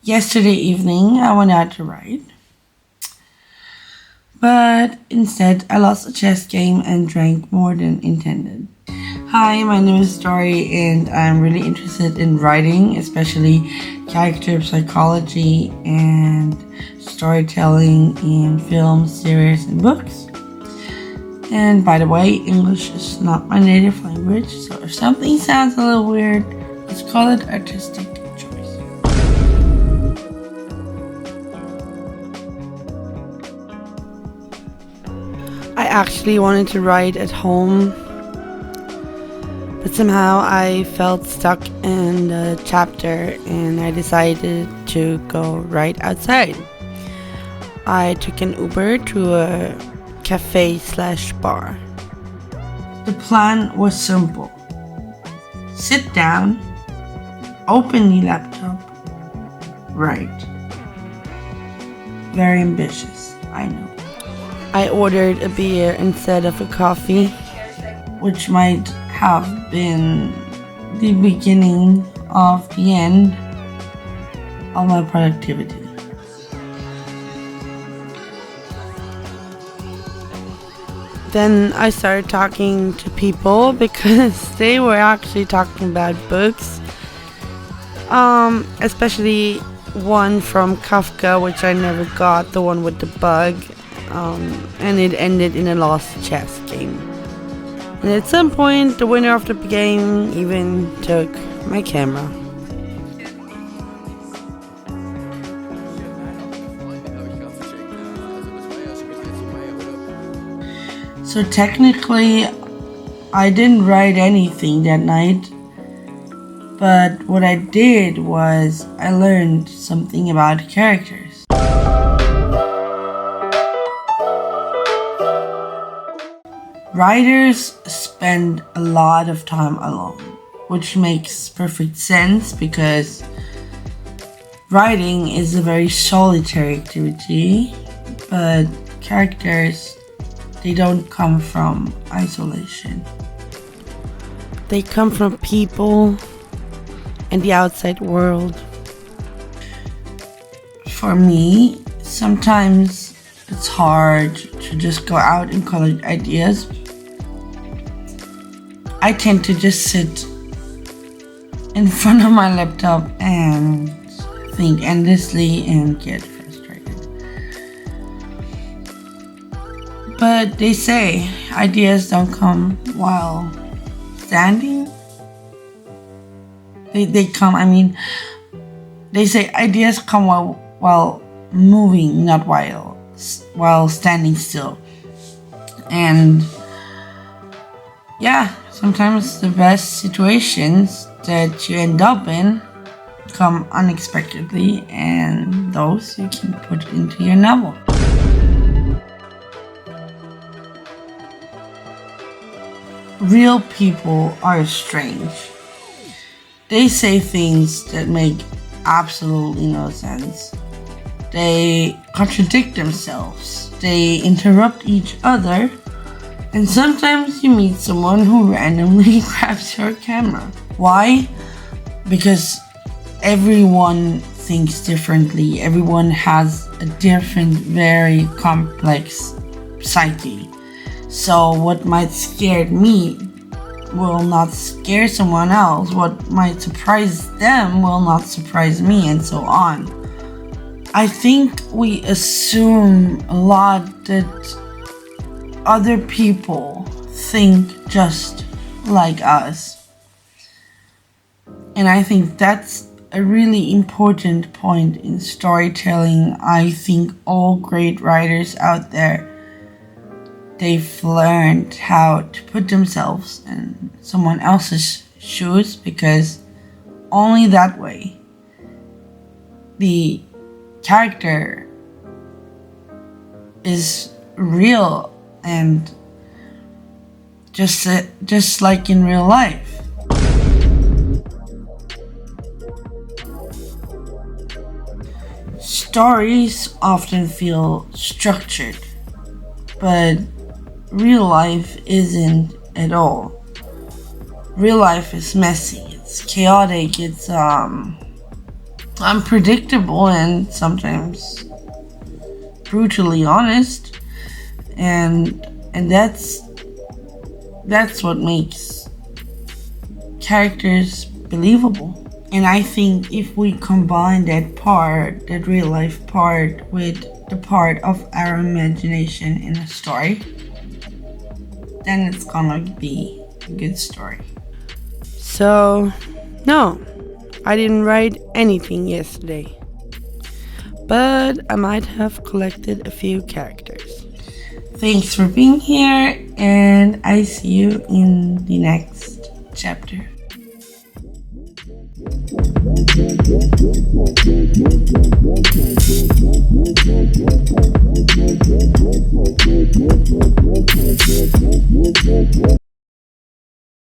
Yesterday evening, I went out to ride, but instead, I lost a chess game and drank more than intended. Hi, my name is Dory, and I'm really interested in writing, especially character psychology and storytelling in films, series, and books. And by the way, English is not my native language, so if something sounds a little weird, let's call it artistic choice. I actually wanted to write at home, but somehow I felt stuck in the chapter and I decided to go right outside. I took an Uber to a cafe/bar. The plan was simple. Sit down, open the laptop, write. Very ambitious, I know. I ordered a beer instead of a coffee, which might have been the beginning of the end of my productivity. Then I started talking to people because they were actually talking about books, especially one from Kafka, which I never got, the one with the bug, and it ended in a lost chess game. And at some point, the winner of the game even took my camera. So technically, I didn't write anything that night, but what I did was I learned something about characters. Writers spend a lot of time alone, which makes perfect sense because writing is a very solitary activity, but characters, they don't come from isolation. They come from people and the outside world. For me, sometimes it's hard to just go out and collect ideas. I tend to just sit in front of my laptop and think endlessly and get frustrated. But they say ideas don't come while standing. They say ideas come while moving, not while standing still. And yeah, sometimes the best situations that you end up in come unexpectedly, and those you can put into your novel. Real people are strange. They say things that make absolutely no sense. They contradict themselves. They interrupt each other. And sometimes you meet someone who randomly grabs your camera. Why? Because everyone thinks differently. Everyone has a different, very complex psyche. So what might scare me will not scare someone else. What might surprise them will not surprise me, and so on. I think we assume a lot that other people think just like us. And I think that's a really important point in storytelling. I think all great writers out there, they've learned how to put themselves in someone else's shoes, because only that way the character is real and just like in real life. Stories often feel structured, but real life isn't at all. Real life is messy, it's chaotic, it's unpredictable and sometimes brutally honest, and that's what makes characters believable. And I think if we combine that real life part, with the part of our imagination in a story, then it's gonna be a good story. So, no, I didn't write anything yesterday. But I might have collected a few characters. Thanks for being here, and I see you in the next chapter.